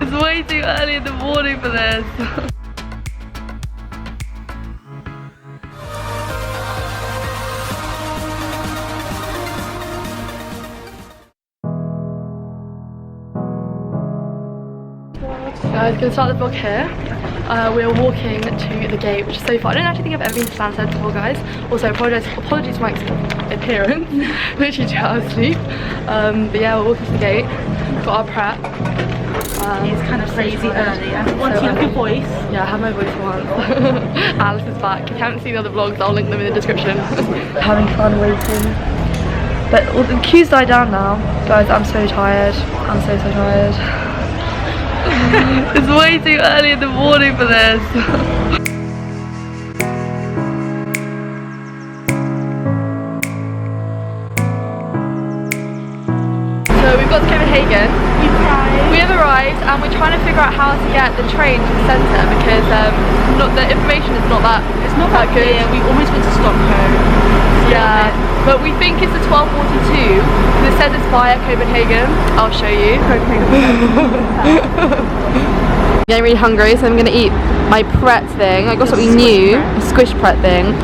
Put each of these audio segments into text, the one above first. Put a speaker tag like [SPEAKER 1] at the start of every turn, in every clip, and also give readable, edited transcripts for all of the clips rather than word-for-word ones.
[SPEAKER 1] It's way too early in the morning for this. Guys, gonna start the vlog here. We're walking to the gate, which is so far. I don't actually think I've ever been to Stansted before, guys. Also, apologies for my appearance. Literally 2 hours sleep. But yeah, we're walking to the gate. Got our prep.
[SPEAKER 2] It's kind of crazy early. And once you have your voice.
[SPEAKER 1] Yeah, I have my voice for once. Alice is back. If you haven't seen the other vlogs, I'll link them in the description. Having fun waiting. But all the queues died down now. Guys, I'm so tired. I'm so tired. It's way too early in the morning for this. So we've got to Copenhagen. We have arrived and we're trying to figure out how to get the train to the centre because the information is not that good.
[SPEAKER 2] Yeah, we almost went to Stockholm.
[SPEAKER 1] Yeah, but we think it's the 12:42 because it says it's via Copenhagen. I'll show you. Getting really hungry, so I'm gonna eat my Pret thing. I got something new, a squish Pret thing.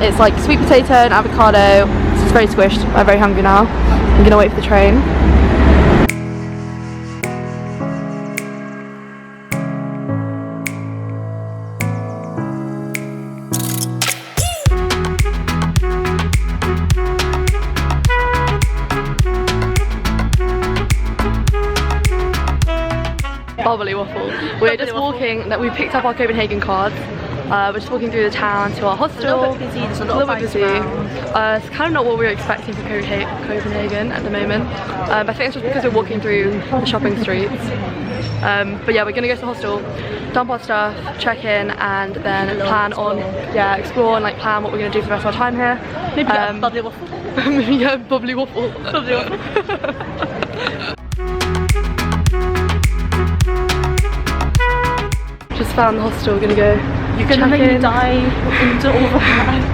[SPEAKER 1] It's like sweet potato and avocado. It's very squished. I'm very hungry now. I'm gonna wait for the train. Bubbly waffle. We're just walking, we picked up our Copenhagen cards. We're just walking through the town to our hostel.
[SPEAKER 2] It's a little bit busy, there's a little bit busy.
[SPEAKER 1] It's kind of not what we were expecting from Copenhagen at the moment. I think it's just because we're walking through the shopping streets. But yeah, we're gonna go to the hostel, dump our stuff, check in, and then plan on, explore and like plan what we're gonna do for the rest of our time here.
[SPEAKER 2] Maybe get a bubbly waffle.
[SPEAKER 1] Yeah, bubbly waffle. Bubbly waffle. Just found the hostel, gonna go.
[SPEAKER 2] You're gonna make me dive into all of that.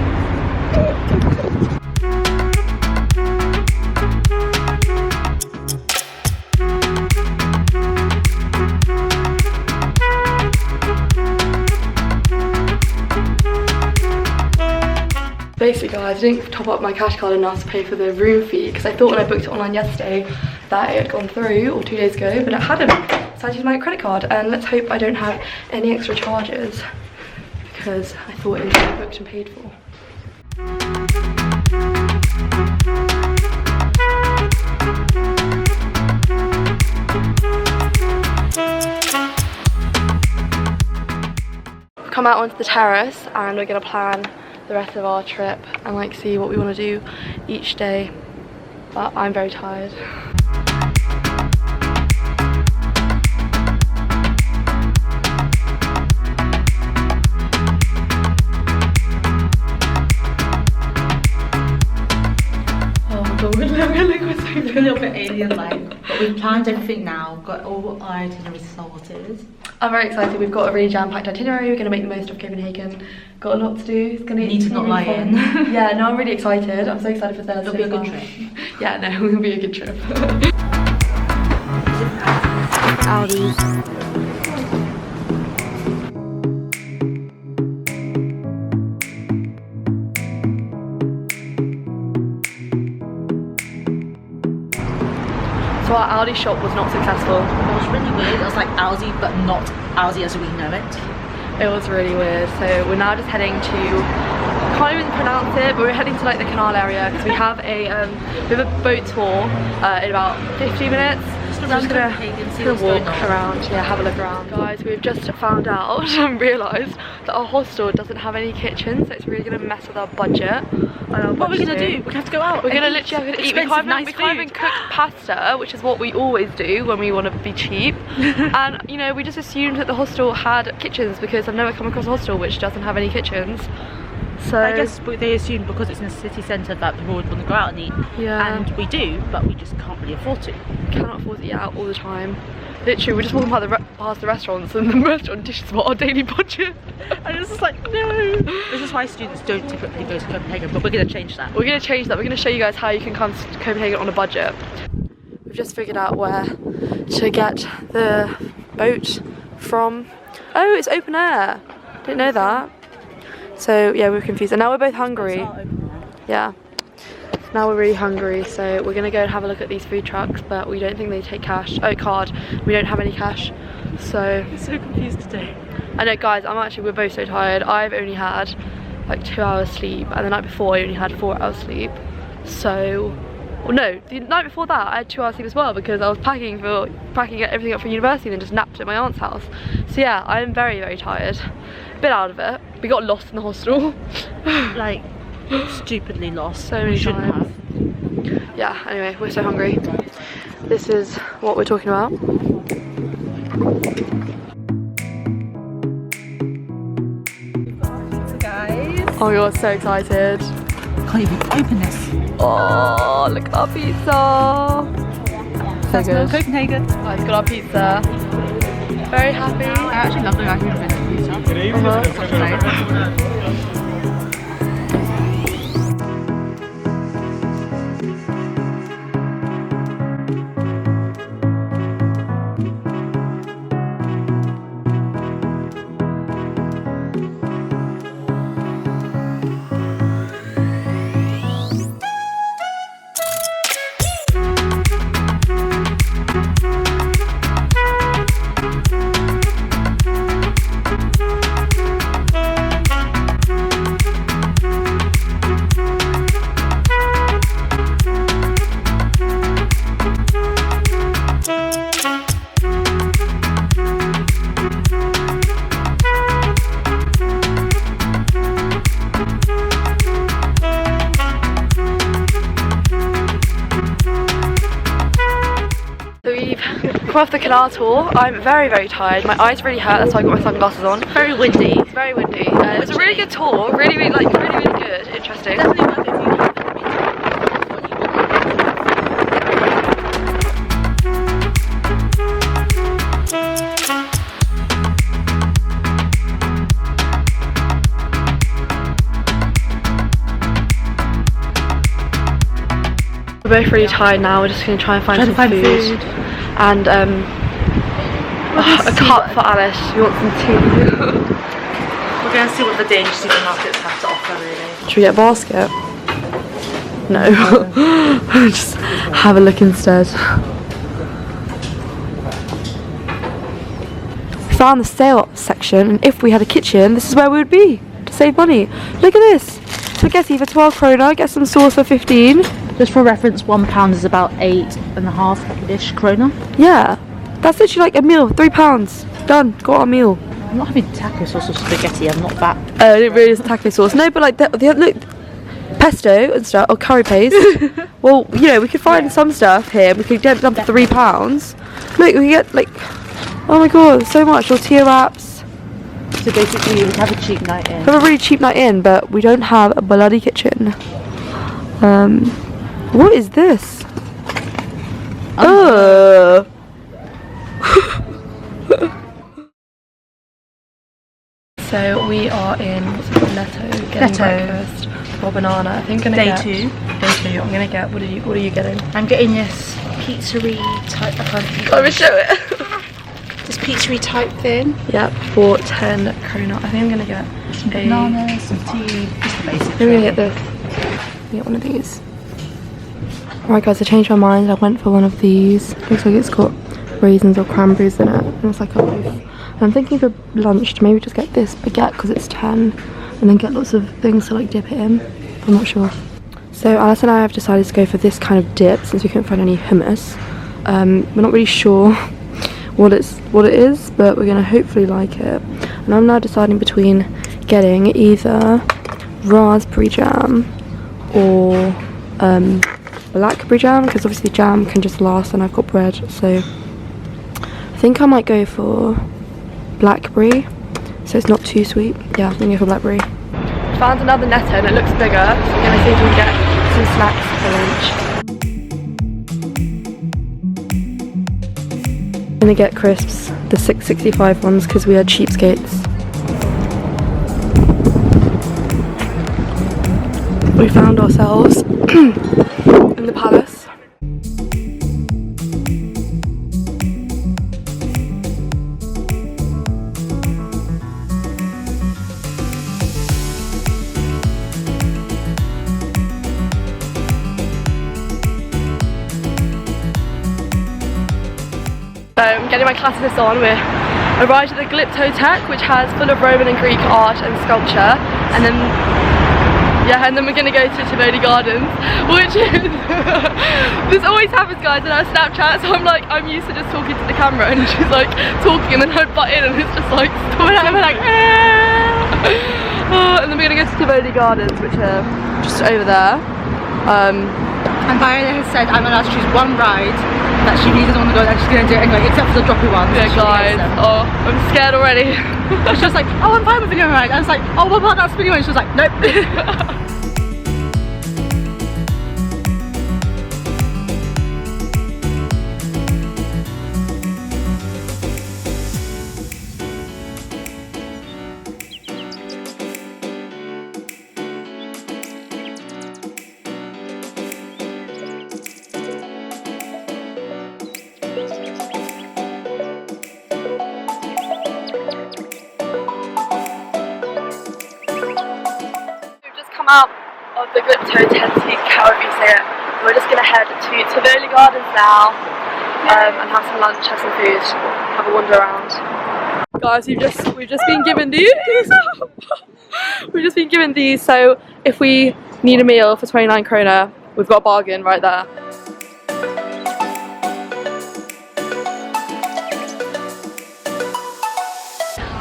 [SPEAKER 1] Basically guys, I didn't top up my cash card enough to pay for the room fee because I thought when I booked it online yesterday that it had gone through, or 2 days ago, but it hadn't. So I used my credit card and let's hope I don't have any extra charges because I thought it was booked and paid for. We've come out onto the terrace and we're gonna plan the rest of our trip and like see what we want to do each day, but I'm very tired.
[SPEAKER 2] It's a little bit alien-like, but we've planned everything now, got all our itineraries sorted.
[SPEAKER 1] I'm very excited. We've got a really jam-packed itinerary. We're going to make the most of Copenhagen. Got a lot to do. It's going to
[SPEAKER 2] need to not lie in.
[SPEAKER 1] Yeah, no, I'm really excited. I'm so excited for Thursday.
[SPEAKER 2] It'll be a good trip.
[SPEAKER 1] Yeah, no, it'll be a good trip.
[SPEAKER 2] Audi.
[SPEAKER 1] So our Aldi shop was not successful.
[SPEAKER 2] It was really weird. It was like Aldi, but not Aldi as we know it.
[SPEAKER 1] It was really weird. So we're now just heading to, can't even pronounce it, but we're heading to like the canal area because we have a boat tour in about 50 minutes. So we're just gonna walk around, have a look around. Guys, we've just found out and realised that our hostel doesn't have any kitchen, so it's really gonna mess with our budget.
[SPEAKER 2] What are we gonna do? We have to go out.
[SPEAKER 1] We're gonna literally have to eat. We can't even cook pasta, which is what we always do when we want to be cheap. And you know, we just assumed that the hostel had kitchens because I've never come across a hostel which doesn't have any kitchens. So
[SPEAKER 2] I guess they assume because it's in the city centre that people would want to go out and eat.
[SPEAKER 1] Yeah.
[SPEAKER 2] And we do, but we just can't really afford to.
[SPEAKER 1] Cannot afford to eat out all the time. Literally, we're just walking past the restaurants and the restaurant dishes were our daily budget.
[SPEAKER 2] And it's just like, no. This is why students don't typically go to Copenhagen, but we're going to change that.
[SPEAKER 1] We're going to change that. We're going to show you guys how you can come to Copenhagen on a budget. We've just figured out where to get the boat from... Oh, it's open air. Didn't know that. So yeah, we were confused. And now we're both hungry. Yeah. Now we're really hungry, so we're gonna go and have a look at these food trucks, but we don't think they take cash. Oh, card. We don't have any cash. So
[SPEAKER 2] I'm so confused today.
[SPEAKER 1] I know, guys, we're both so tired. I've only had like 2 hours sleep, and the night before I only had 4 hours sleep. So, well, no, the night before that I had 2 hours sleep as well, because I was packing everything up for university and then just napped at my aunt's house. So yeah, I'm very, very tired. A bit out of it. We got lost in the hostel.
[SPEAKER 2] Like, stupidly lost.
[SPEAKER 1] So many times. Yeah, anyway, we're so hungry. This is what we're talking about.
[SPEAKER 2] Guys.
[SPEAKER 1] Oh my god, so excited.
[SPEAKER 2] Can't even open this.
[SPEAKER 1] Oh, look at our pizza. So good.
[SPEAKER 2] Copenhagen.
[SPEAKER 1] I've got our pizza. Very happy.
[SPEAKER 2] I actually love the idea of pizza.
[SPEAKER 1] Come off the canal tour. I'm very, very tired. My eyes really hurt, that's why I got my sunglasses on.
[SPEAKER 2] Very windy.
[SPEAKER 1] It's very windy. It was a really good tour. Really, really, like, really good. Interesting.
[SPEAKER 2] Definitely worth it if you haven't
[SPEAKER 1] been. We're both really tired now. We're just going to try and find some food. And a cup for Alice. She wants some tea.
[SPEAKER 2] We're going to see what the Danish supermarkets have to offer, really.
[SPEAKER 1] Should we get a basket? No. Just have a look instead. We found the sale section, and if we had a kitchen, this is where we would be to save money. Look at this. Spaghetti for 12 krona, get some sauce for 15.
[SPEAKER 2] Just for reference, £1 is about 8.5-ish krona.
[SPEAKER 1] Yeah, that's literally like a meal, £3. Done, got our meal.
[SPEAKER 2] I'm not having taco sauce or spaghetti, I'm not that.
[SPEAKER 1] Oh, it really is taco sauce. No, but like, look, pesto and stuff, or curry paste. Well, you know, we could find some stuff here. We could get them for £3. Look, we get like, oh my god, so much. Tortilla wraps.
[SPEAKER 2] So basically, you would have a cheap night in.
[SPEAKER 1] We have a really cheap night in, but we don't have a bloody kitchen. What is this? So we are in Netto getting breakfast for banana. I think I'm gonna get
[SPEAKER 2] Day 2.
[SPEAKER 1] I'm gonna get. What are you getting?
[SPEAKER 2] I'm getting this pizzeria type. I can't think.
[SPEAKER 1] Let me show it.
[SPEAKER 2] This pizzeria type thing.
[SPEAKER 1] Yep, for 10 krona. I think I'm gonna get
[SPEAKER 2] some bananas, some tea, just the basics.
[SPEAKER 1] I'm gonna get this. Get one of these. Alright guys, I changed my mind. I went for one of these. Looks like it's got raisins or cranberries in it. And it's like a loaf. And I'm thinking for lunch to maybe just get this baguette because it's 10. And then get lots of things to like dip it in. I'm not sure. So Alice and I have decided to go for this kind of dip since we couldn't find any hummus. We're not really sure what it is, but we're gonna hopefully like it. And I'm now deciding between getting either raspberry jam or blackberry jam, because obviously jam can just last and I've got bread, so I think I might go for blackberry so it's not too sweet. Yeah, I'm gonna go for blackberry. Found another Netto and it looks bigger, so I'm gonna see if we can get some snacks for lunch. I'm gonna get crisps, the 6.65 ones, because we are cheapskates. We found ourselves in the palace. I'm getting my classes on. We arrived at the Glyptoteket, which has full of Roman and Greek art and sculpture, and then we're gonna go to Tivoli Gardens, which is this always happens, guys, in our Snapchat. So I'm used to just talking to the camera, and she's like talking, and then I butt in, and it's just like we're like and then we're gonna go to Tivoli Gardens, which are just over there.
[SPEAKER 2] And Viola has said I'm allowed to choose one ride that she really doesn't want to go, and she's going to do it anyway, except for the droppy one.
[SPEAKER 1] Yeah, guys. Oh, I'm scared already.
[SPEAKER 2] She was like, oh, I'm fine with video ride. I was like, oh, what about that spinny one? She was like, nope.
[SPEAKER 1] Out of the Glyptoteket, however you say it. We're just gonna head to Tivoli Gardens now and have some lunch, have some food, have a wander around. Guys, we've just been given these. We've just been given these, so if we need a meal for 29 krona, we've got a bargain right there.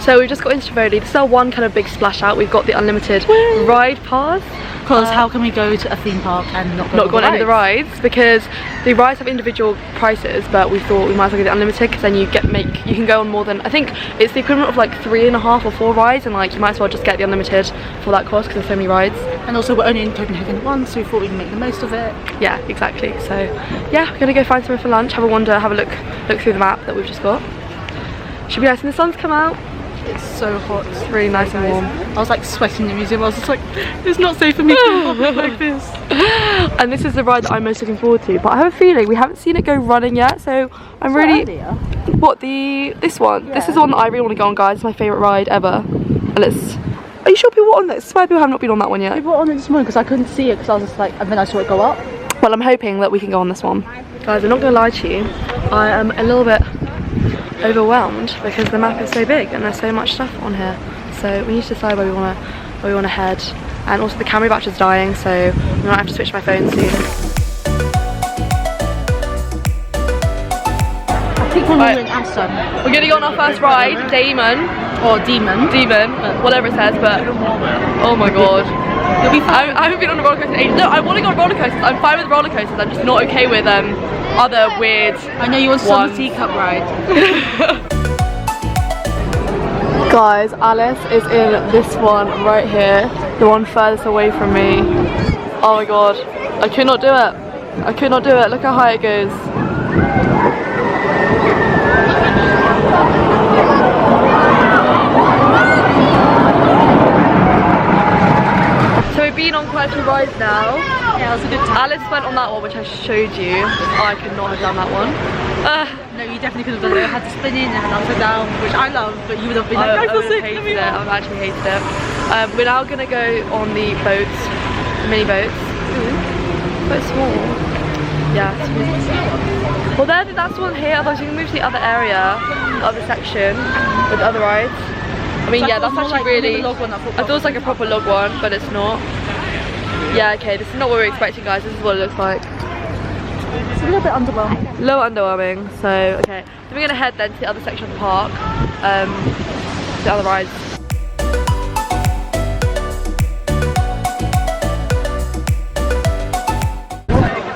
[SPEAKER 1] So we've just got into Tivoli. This is our one kind of big splash out. We've got the unlimited ride pass.
[SPEAKER 2] Because how can we go to a theme park and not go
[SPEAKER 1] on any of the rides? Because the rides have individual prices, but we thought we might as well get the unlimited, because then you can go on more than, I think it's the equivalent of like 3.5 or 4 rides, and like you might as well just get the unlimited for that cost because there's so many rides.
[SPEAKER 2] And also we're only in Copenhagen once, so we thought we could make the most of it.
[SPEAKER 1] Yeah, exactly. So yeah, we're gonna go find somewhere for lunch, have a wander, have a look through the map that we've just got. Should be nice, and the sun's come out.
[SPEAKER 2] It's so hot.
[SPEAKER 1] It's really nice and warm.
[SPEAKER 2] I was like sweating in the museum. I was just like, it's not safe for me to walk like this.
[SPEAKER 1] And this is the ride that I'm most looking forward to. But I have a feeling we haven't seen it go running yet, so I'm really. What, this one? Yeah. This is the one that I really want to go on, guys. It's my favourite ride ever. And it's. Are you sure people were on this? I swear people have not been on that one yet.
[SPEAKER 2] People were on it this morning because I couldn't see it, because I was just like, and then I saw it go up.
[SPEAKER 1] Well, I'm hoping that we can go on this one. Guys, I'm not going to lie to you. I am a little bit overwhelmed because the map is so big and there's so much stuff on here, so we need to decide where we want to head. And also the camera battery's dying, so we might have to switch my phone soon.
[SPEAKER 2] I think we're in Assam.
[SPEAKER 1] We're gonna go on our first ride, Demon, whatever it says, but oh my god. You'll be fine. I haven't been on a roller coaster in ages. No, I want to go on roller coasters. I'm fine with roller coasters. I'm just not okay with other weird.
[SPEAKER 2] I know you want some teacup ride.
[SPEAKER 1] Guys, Alice is in this one right here, the one furthest away from me. Oh my god, I could not do it. I could not do it. Look how high it goes. So we've been on quite a few rides now.
[SPEAKER 2] Yeah, it was a good time.
[SPEAKER 1] Alice went on that one, which I showed you. I could not have done that one.
[SPEAKER 2] No, you definitely could have done it. I had to spin in and then upside down, which I love, but you would have been like, I feel sick.
[SPEAKER 1] Hated it. I've actually hated it. We're now gonna go on the boats, mini boats. So small. Yeah. Well, that's the one here. Otherwise, you can move to the other area, the other section with the other rides. I mean, yeah, that's actually really. I thought it was like a proper log one, but it's not. Yeah, okay, this is not what we were expecting, guys. This is what it looks like.
[SPEAKER 2] It's a little bit underwhelming.
[SPEAKER 1] A little underwhelming. So, okay, so we're gonna head then to the other section of the park, the other rides.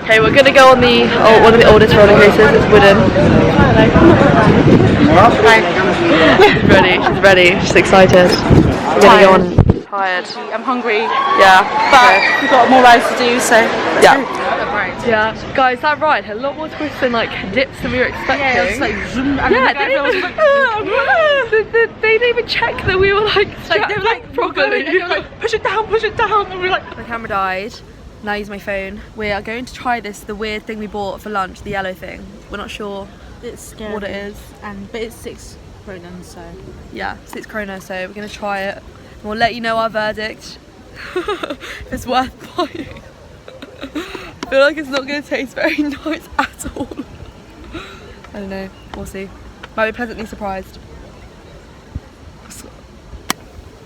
[SPEAKER 1] Okay, we're gonna go on one of the oldest roller coasters. It's wooden. She's ready. She's excited. We're gonna go on. Tired.
[SPEAKER 2] I'm hungry.
[SPEAKER 1] Yeah.
[SPEAKER 2] But we've got more rides to do, so
[SPEAKER 1] yeah. Yeah, guys, that ride had a lot more twists and like dips than we were expecting.
[SPEAKER 2] Yeah, it was like zoom, and
[SPEAKER 1] yeah,
[SPEAKER 2] then the guy was like,
[SPEAKER 1] they didn't even check that we were like
[SPEAKER 2] they were like properly. They were like, push it down, and we were like.
[SPEAKER 1] My camera died. Now I use my phone. We are going to try the weird thing we bought for lunch, the yellow thing. We're not sure what it is,
[SPEAKER 2] but it's 6 krona, so
[SPEAKER 1] yeah, 6 krona. So we're gonna try it. And we'll let you know our verdict. If it's worth buying. I feel like it's not going to taste very nice at all. I don't know, we'll see. Might be pleasantly surprised.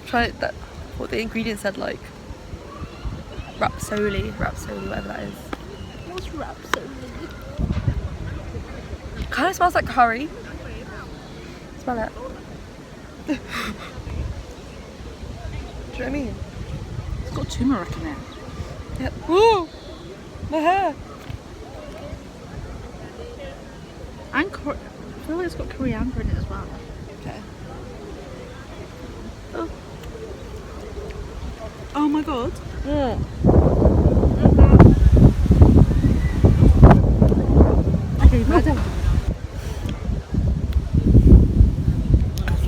[SPEAKER 1] Try that, what the ingredients said, like rapsoli, whatever that is.
[SPEAKER 2] What's rapsoli?
[SPEAKER 1] Kind of smells like curry. Smell it. Do you know what I mean?
[SPEAKER 2] It's got turmeric in it.
[SPEAKER 1] Yep. Woo! My hair.
[SPEAKER 2] And I feel like it's got coriander in it as well.
[SPEAKER 1] Okay.
[SPEAKER 2] Oh my god.
[SPEAKER 1] Mm.
[SPEAKER 2] Okay, madam.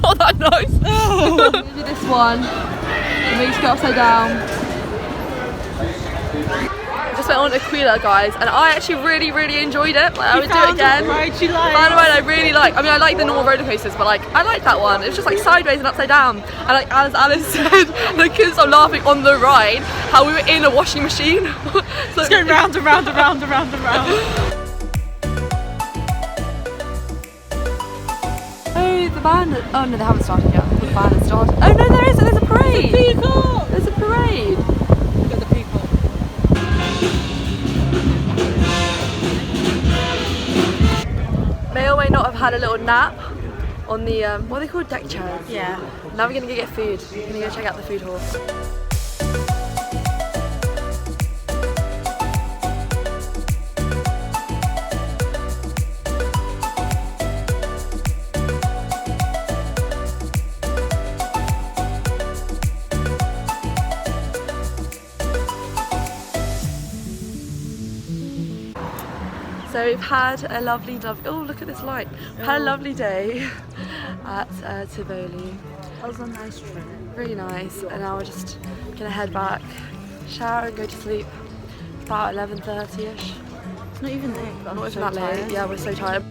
[SPEAKER 1] Not that nice. I'm gonna do this one. It makes it upside down. I just went on Aquila, guys, and I actually really enjoyed it. Like, I would do it again.
[SPEAKER 2] Right, you like.
[SPEAKER 1] Found a ride I really like. I mean, I like the normal roller coasters, but like I like that one. It was just like sideways and upside down. And like as Alice said, I couldn't stop laughing on the ride how we were in a washing machine. So
[SPEAKER 2] It's going round and round and round and round and round.
[SPEAKER 1] Oh, the band. Oh no, they haven't started yet. The band has started. Oh no, there isn't. There's a parade. There's a parade.
[SPEAKER 2] Look at the people.
[SPEAKER 1] May or may not have had a little nap on the what are they called, deck chairs?
[SPEAKER 2] Yeah.
[SPEAKER 1] Now we're gonna go get food. We're gonna go check out the food hall. So we've had a lovely, oh look at this light. We've had a lovely day at Tivoli.
[SPEAKER 2] That was a nice trip.
[SPEAKER 1] Really nice. And now we're just gonna head back, shower and go to sleep. About 11:30ish.
[SPEAKER 2] It's not even late.
[SPEAKER 1] Not even that late. Yeah, we're so tired.